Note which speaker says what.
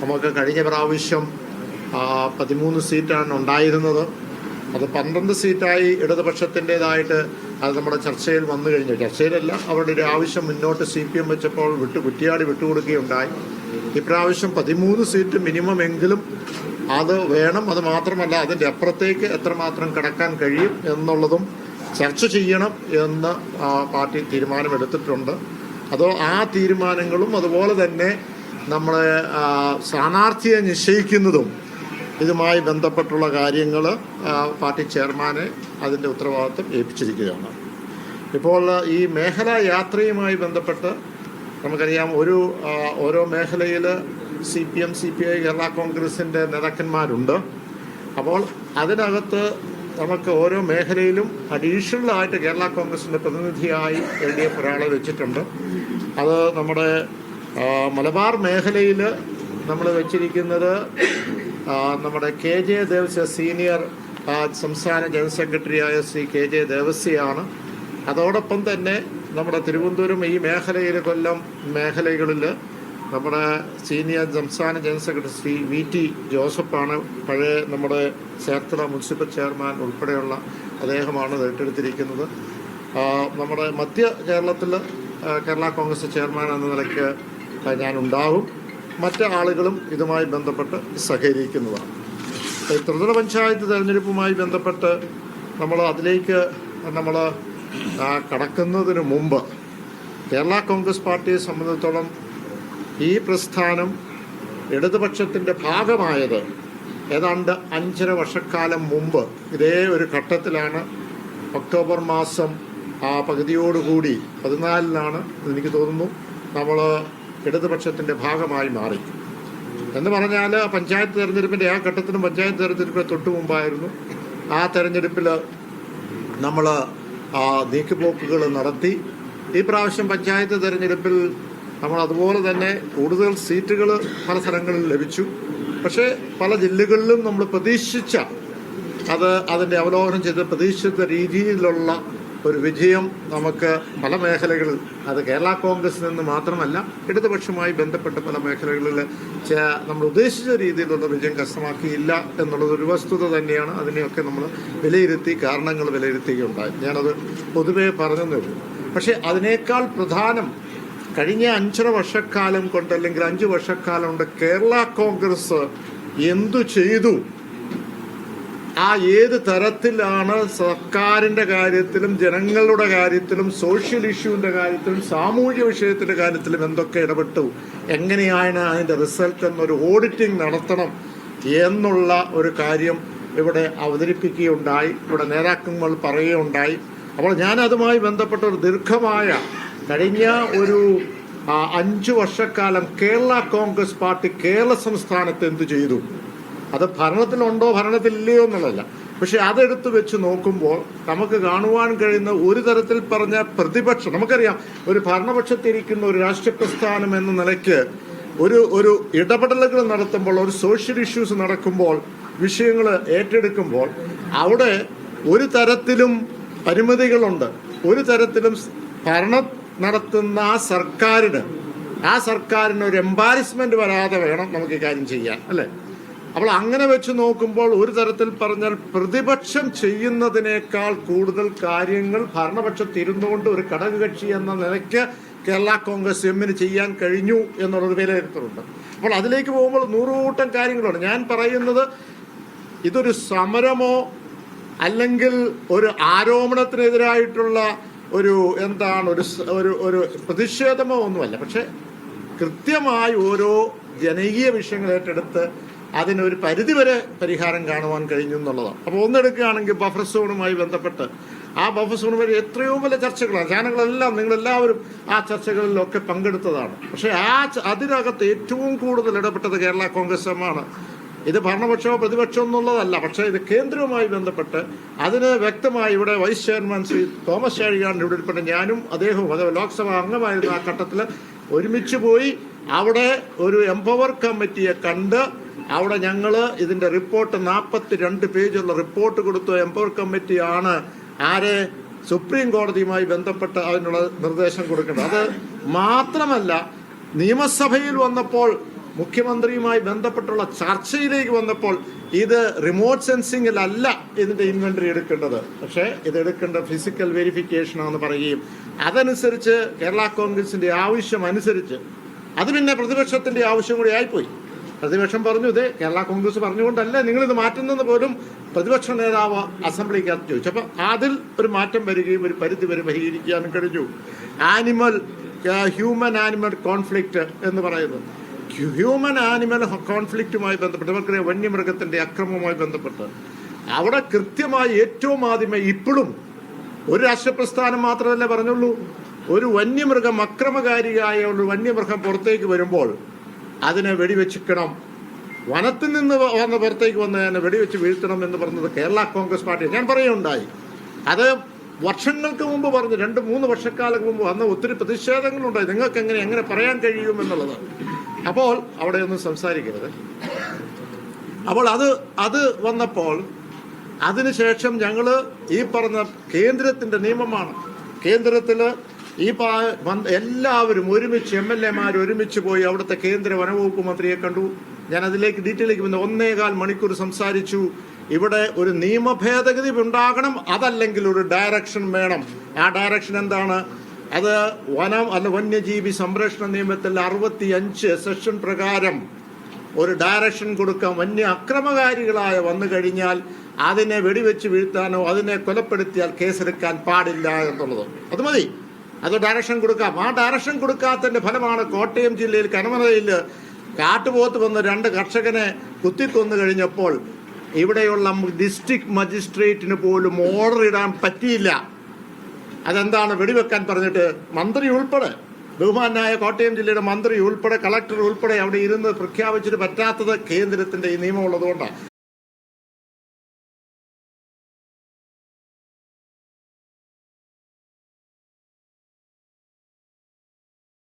Speaker 1: നമുക്ക് കഴിഞ്ഞ പ്രാവശ്യം 13 സീറ്റാണ് ഉണ്ടായിരുന്നത്. അത് 12 സീറ്റായി ഇടതുപക്ഷത്തിൻ്റേതായിട്ട് അത് നമ്മുടെ ചർച്ചയിൽ വന്നു കഴിഞ്ഞു. ചർച്ചയിലല്ല, അവരുടെ ഒരു ആവശ്യം മുന്നോട്ട് CPM വെച്ചപ്പോൾ കുറ്റിയാടി വിട്ടുകൊടുക്കുകയുണ്ടായി. ഇപ്രാവശ്യം 13 സീറ്റ് മിനിമം എങ്കിലും അത് വേണം. അത് മാത്രമല്ല, അതിൻ്റെ അപ്പുറത്തേക്ക് എത്രമാത്രം കടക്കാൻ കഴിയും എന്നുള്ളതും ചർച്ച ചെയ്യണം എന്ന് പാർട്ടി തീരുമാനമെടുത്തിട്ടുണ്ട്. അതോ ആ തീരുമാനങ്ങളും അതുപോലെ തന്നെ നമ്മളെ സ്ഥാനാർത്ഥിയെ നിശ്ചയിക്കുന്നതും ഇതുമായി ബന്ധപ്പെട്ടുള്ള കാര്യങ്ങൾ പാർട്ടി ചെയർമാനെ അതിൻ്റെ ഉത്തരവാദിത്വം ഏൽപ്പിച്ചിരിക്കുകയാണ്. ഇപ്പോൾ ഈ മേഖലാ യാത്രയുമായി ബന്ധപ്പെട്ട് നമുക്കറിയാം, ഓരോ മേഖലയിൽ CPM, CPI, കേരള കോൺഗ്രസിൻ്റെ നേതാക്കന്മാരുണ്ട്. അപ്പോൾ അതിനകത്ത് നമുക്ക് ഓരോ മേഖലയിലും അഡീഷണലായിട്ട് കേരള കോൺഗ്രസിൻ്റെ പ്രതിനിധിയായി LDF ഒരാളെ വെച്ചിട്ടുണ്ട്. അത് നമ്മുടെ മലബാർ മേഖലയിൽ നമ്മൾ വെച്ചിരിക്കുന്നത് നമ്മുടെ KJ ദേവസ്യ, സീനിയർ സംസ്ഥാന ജനറൽ സെക്രട്ടറിയായ ശ്രീ KJ ദേവസ്യയാണ്. അതോടൊപ്പം തന്നെ നമ്മുടെ തിരുവനന്തപുരം ഈ മേഖലയിൽ, കൊല്ലം മേഖലകളിൽ നമ്മുടെ സീനിയർ സംസ്ഥാന ജനറൽ സെക്രട്ടറി ശ്രീ VT ജോസഫാണ്. പഴയ നമ്മുടെ ചേർത്തല മുനിസിപ്പൽ ചെയർമാൻ ഉൾപ്പെടെയുള്ള അദ്ദേഹമാണ് ഏറ്റെടുത്തിരിക്കുന്നത്. നമ്മുടെ മധ്യ കേരളത്തിൽ കേരള കോൺഗ്രസ് ചെയർമാൻ എന്ന നിലയ്ക്ക് ഞാനുണ്ടാവും. മറ്റ് ആളുകളും ഇതുമായി ബന്ധപ്പെട്ട് സഹകരിക്കുന്നതാണ്. ത്രിതല പഞ്ചായത്ത് തെരഞ്ഞെടുപ്പുമായി ബന്ധപ്പെട്ട് അതിലേക്ക് കടക്കുന്നതിന് മുമ്പ് കേരള കോൺഗ്രസ് പാർട്ടിയെ സംബന്ധിച്ചിടത്തോളം ഈ പ്രസ്ഥാനം ഇടതുപക്ഷത്തിൻ്റെ ഭാഗമായത് ഏതാണ്ട് 5.5 വർഷക്കാലം മുമ്പ് ഇതേ ഒരു ഘട്ടത്തിലാണ്. ഒക്ടോബർ മാസം പകുതിയോടുകൂടി 14-നാണ് എനിക്ക് തോന്നുന്നു നമ്മൾ ഇടതുപക്ഷത്തിൻ്റെ ഭാഗമായി മാറി. എന്ന് പറഞ്ഞാൽ പഞ്ചായത്ത് തെരഞ്ഞെടുപ്പിൻ്റെ ആ ഘട്ടത്തിനും പഞ്ചായത്ത് തെരഞ്ഞെടുപ്പിന് തൊട്ട് മുമ്പായിരുന്നു. ആ തെരഞ്ഞെടുപ്പിൽ നമ്മൾ നീക്കുപോക്കുകൾ നടത്തി. ഈ പ്രാവശ്യം പഞ്ചായത്ത് തെരഞ്ഞെടുപ്പിൽ നമ്മൾ അതുപോലെ തന്നെ കൂടുതൽ സീറ്റുകൾ പല സ്ഥലങ്ങളിൽ ലഭിച്ചു. പക്ഷേ പല ജില്ലകളിലും നമ്മൾ പ്രതീക്ഷിച്ച അതിൻ്റെ അവലോകനം ചെയ്ത് പ്രതീക്ഷിച്ച രീതിയിലുള്ള ഒരു വിജയം നമുക്ക് പല മേഖലകളിൽ, അത് കേരള കോൺഗ്രസിൽ നിന്ന് മാത്രമല്ല ഇടതുപക്ഷവുമായി ബന്ധപ്പെട്ട പല മേഖലകളിൽ നമ്മൾ ഉദ്ദേശിച്ച രീതിയിലുള്ള വിജയം കരസ്ഥമാക്കിയില്ല എന്നുള്ളതൊരു വസ്തുത തന്നെയാണ്. അതിനെയൊക്കെ നമ്മൾ കാരണങ്ങൾ വിലയിരുത്തുകയുണ്ടായി. ഞാനത് പൊതുവേ പറഞ്ഞതേ ഉള്ളൂ. പക്ഷേ അതിനേക്കാൾ പ്രധാനം കഴിഞ്ഞ 5.5 വർഷക്കാലം കൊണ്ട്, അല്ലെങ്കിൽ 5 വർഷക്കാലം കൊണ്ട് കേരള കോൺഗ്രസ് എന്തു ചെയ്തു, ഏത് തരത്തിലാണ് സർക്കാരിൻ്റെ കാര്യത്തിലും ജനങ്ങളുടെ കാര്യത്തിലും സോഷ്യൽ ഇഷ്യൂവിൻ്റെ കാര്യത്തിലും സാമൂഹിക വിഷയത്തിൻ്റെ കാര്യത്തിലും എന്തൊക്കെ ഇടപെട്ടു, എങ്ങനെയാണ് അതിൻ്റെ റിസൾട്ട് എന്നൊരു ഓഡിറ്റിംഗ് നടത്തണം എന്നുള്ള ഒരു കാര്യം ഇവിടെ അവതരിപ്പിക്കുകയുണ്ടായി, ഇവിടെ നേതാക്കന്മാർ പറയുകയുണ്ടായി. അപ്പോൾ ഞാൻ അതുമായി ബന്ധപ്പെട്ട ഒരു ദീർഘമായ കഴിഞ്ഞ ഒരു 5 വർഷക്കാലം കേരള കോൺഗ്രസ് പാർട്ടി കേരള സംസ്ഥാനത്ത് എന്തു ചെയ്തു, അത് ഭരണത്തിലുണ്ടോ ഭരണത്തിലില്ലയോ എന്നുള്ളതല്ല, പക്ഷെ അതെടുത്ത് വെച്ച് നോക്കുമ്പോൾ നമുക്ക് കാണുവാൻ കഴിയുന്ന ഒരു തരത്തിൽ പറഞ്ഞ പ്രതിപക്ഷം, നമുക്കറിയാം ഒരു ഭരണപക്ഷത്തിരിക്കുന്ന ഒരു രാഷ്ട്രീയ പ്രസ്ഥാനം എന്ന നിലയ്ക്ക് ഒരു ഇടപെടലുകൾ നടത്തുമ്പോൾ, ഒരു സോഷ്യൽ ഇഷ്യൂസ് നടക്കുമ്പോൾ, വിഷയങ്ങൾ ഏറ്റെടുക്കുമ്പോൾ അവിടെ ഒരു തരത്തിലും പരിമിതികളുണ്ട്. ഒരു തരത്തിലും ഭരണം നടത്തുന്ന ആ സർക്കാരിന് ഒരു എംബാരസ്മെന്റ് വരാതെ വേണം നമുക്ക് ഈ കാര്യം ചെയ്യാൻ, അല്ലേ? അപ്പോൾ അങ്ങനെ വെച്ച് നോക്കുമ്പോൾ ഒരു തരത്തിൽ പറഞ്ഞാൽ പ്രതിപക്ഷം ചെയ്യുന്നതിനേക്കാൾ കൂടുതൽ കാര്യങ്ങൾ ഭരണപക്ഷത്തിരുന്നുകൊണ്ട് ഒരു ഘടകകക്ഷി എന്ന നിലയ്ക്ക് കേരള കോൺഗ്രസ് എമ്മിന് ചെയ്യാൻ കഴിഞ്ഞു എന്നുള്ളൊരു വിലയിരുത്തലുണ്ട്. അപ്പോൾ അതിലേക്ക് പോകുമ്പോൾ 100 കൂട്ടം കാര്യങ്ങളുണ്ട്. ഞാൻ പറയുന്നത് ഇതൊരു സമരമോ അല്ലെങ്കിൽ ഒരു ആരോപണത്തിനെതിരായിട്ടുള്ള ഒരു ഒരു പ്രതിഷേധമോ ഒന്നുമല്ല. പക്ഷെ കൃത്യമായി ഓരോ ജനകീയ വിഷയങ്ങൾ ഏറ്റെടുത്ത് അതിനൊരു പരിധിവരെ പരിഹാരം കാണുവാൻ കഴിഞ്ഞു എന്നുള്ളതാണ്. അപ്പോൾ ഒന്നെടുക്കുകയാണെങ്കിൽ ബഫർ സോണുമായി ബന്ധപ്പെട്ട് ആ ബഫർ സോൺ വരെ എത്രയോ പല ചർച്ചകളാണ്. ചാനലുകളെല്ലാം നിങ്ങളെല്ലാവരും ആ ചർച്ചകളിലൊക്കെ പങ്കെടുത്തതാണ്. പക്ഷേ അതിനകത്ത് ഏറ്റവും കൂടുതൽ ഇടപെട്ടത് കേരള കോൺഗ്രസ് എമ്മാണ്. ഇത് ഭരണപക്ഷമോ പ്രതിപക്ഷമോ എന്നുള്ളതല്ല, പക്ഷേ ഇത് കേന്ദ്രവുമായി ബന്ധപ്പെട്ട് അതിന് വ്യക്തമായി ഇവിടെ വൈസ് ചെയർമാൻ ശ്രീ തോമസ് ചാഴികാടിൻ്റെ ഇവിടെ ഉൾപ്പെട്ട ഞാനും അദ്ദേഹവും, അത് ലോക്സഭാ അംഗമായിരുന്ന ആ ഘട്ടത്തിൽ ഒരുമിച്ച് പോയി അവിടെ ഒരു എംപവർ കമ്മിറ്റിയെ കണ്ട് അവിടെ ഞങ്ങൾ ഇതിൻ്റെ റിപ്പോർട്ട് 42 പേജുള്ള റിപ്പോർട്ട് കൊടുത്തു. എംപവർ കമ്മിറ്റിയാണ് സുപ്രീം കോടതിയുമായി ബന്ധപ്പെട്ട് അതിനുള്ള നിർദ്ദേശം കൊടുക്കേണ്ടത്. അത് മാത്രമല്ല, നിയമസഭയിൽ വന്നപ്പോൾ മുഖ്യമന്ത്രിയുമായി ബന്ധപ്പെട്ടുള്ള ചർച്ചയിലേക്ക് വന്നപ്പോൾ ഇത് റിമോട്ട് സെൻസിങ്ങിലല്ല ഇതിന്റെ ഇൻവെന്ററി എടുക്കേണ്ടത്, പക്ഷേ ഇത് എടുക്കേണ്ട ഫിസിക്കൽ വെരിഫിക്കേഷൻ ആണെന്ന് പറയുകയും അതനുസരിച്ച് കേരള കോൺഗ്രസിന്റെ ആവശ്യം അനുസരിച്ച് അത് പിന്നെ പ്രതിപക്ഷത്തിന്റെ ആവശ്യം കൂടി ആയിപ്പോയി. പ്രതിപക്ഷം പറഞ്ഞു ഇത് കേരള കോൺഗ്രസ് പറഞ്ഞുകൊണ്ടല്ല നിങ്ങളിത് മാറ്റുന്നത് പോലും പ്രതിപക്ഷ നേതാവ് അസംബ്ലിക്കകത്ത് ചോദിച്ചു. അപ്പം അതിൽ ഒരു മാറ്റം വരികയും ഒരു പരിധി വരെ പരിഹരിക്കാനും കഴിഞ്ഞു. ഹ്യൂമൻ ആനിമൽ കോൺഫ്ലിക്റ്റ് എന്ന് പറയുന്നത്, ഹ്യൂമൻ ആനിമൽ കോൺഫ്ലിക്റ്റുമായി ബന്ധപ്പെട്ട് നമുക്കറിയാം വന്യമൃഗത്തിന്റെ അക്രമവുമായി ബന്ധപ്പെട്ട് അവിടെ കൃത്യമായി ഏറ്റവും ആദ്യമേ ഇപ്പോഴും ഒരു രാഷ്ട്രപ്രസ്ഥാനം മാത്രമല്ലേ പറഞ്ഞുള്ളൂ, ഒരു വന്യമൃഗം അക്രമകാരിയായ ഒരു വന്യമൃഗം പുറത്തേക്ക് വരുമ്പോൾ അതിനെ വെടിവെച്ചിക്കണം, വനത്തിൽ നിന്ന് വന്ന് പുറത്തേക്ക് വന്ന് തന്നെ വെടിവെച്ച് വീഴ്ത്തണം എന്ന് പറഞ്ഞത് കേരള കോൺഗ്രസ് പാർട്ടി. ഞാൻ പറയുകയുണ്ടായി, അത് വർഷങ്ങൾക്ക് മുമ്പ് പറഞ്ഞു, 2-3 വർഷക്കാലം മുമ്പ് അന്ന് ഒത്തിരി പ്രതിഷേധങ്ങളുണ്ടായി, നിങ്ങൾക്ക് എങ്ങനെ പറയാൻ കഴിയുമെന്നുള്ളത്. അപ്പോൾ അവിടെ ഒന്നും സംസാരിക്കരുത്. അപ്പോൾ അത് വന്നപ്പോൾ അതിനുശേഷം ഞങ്ങൾ ഈ പറഞ്ഞ കേന്ദ്രത്തിന്റെ നിയമമാണ്, കേന്ദ്രത്തിൽ ഈ എല്ലാവരും ഒരുമിച്ച് MLA-മാർ ഒരുമിച്ച് പോയി അവിടുത്തെ കേന്ദ്ര വനവകുപ്പ് മന്ത്രിയെ കണ്ടു. ഞാൻ അതിലേക്ക് ഡീറ്റെയിലേക്ക് വന്ന് 1.25 മണിക്കൂർ സംസാരിച്ചു. ഇവിടെ ഒരു നിയമ ഭേദഗതി ഉണ്ടാകണം, അതല്ലെങ്കിൽ ഒരു ഡയറക്ഷൻ വേണം. ആ ഡയറക്ഷൻ എന്താണ്? അത് വന്യജീവി സംരക്ഷണ നിയമത്തിൽ 65 സെക്ഷൻ പ്രകാരം ഒരു ഡയറക്ഷൻ കൊടുക്കാം. വന്യ അക്രമകാരികളായ വന്നു കഴിഞ്ഞാൽ അതിനെ വെടിവെച്ച് വീഴ്ത്താനോ അതിനെ കൊലപ്പെടുത്തിയാൽ കേസെടുക്കാൻ പാടില്ല എന്നുള്ളത്. അത് മതി, അത് ഡയറക്ഷൻ കൊടുക്കാം. ആ ഡയറക്ഷൻ കൊടുക്കാത്തതിന്റെ ഫലമാണ് കോട്ടയം ജില്ലയിൽ കനമറയിൽ കാട്ടുപോത്ത് വന്ന് 2 കർഷകനെ കുത്തിക്കൊന്നു കഴിഞ്ഞപ്പോൾ ഇവിടെയുള്ള ഡിസ്ട്രിക്ട് മജിസ്ട്രേറ്റിന് പോലും ഓർഡർ ഇടാൻ പറ്റിയില്ല. അതെന്താണ്? വെടിവെക്കാൻ പറഞ്ഞിട്ട് മന്ത്രി ഉൾപ്പെടെ, ബഹുമാനായ കോട്ടയം ജില്ലയുടെ മന്ത്രി ഉൾപ്പെടെ കളക്ടർ ഉൾപ്പെടെ അവിടെ ഇരുന്ന് പ്രഖ്യാപിച്ചിട്ട് പറ്റാത്തത് കേന്ദ്രത്തിന്റെ ഈ നിയമം ഉള്ളതുകൊണ്ടാണ്.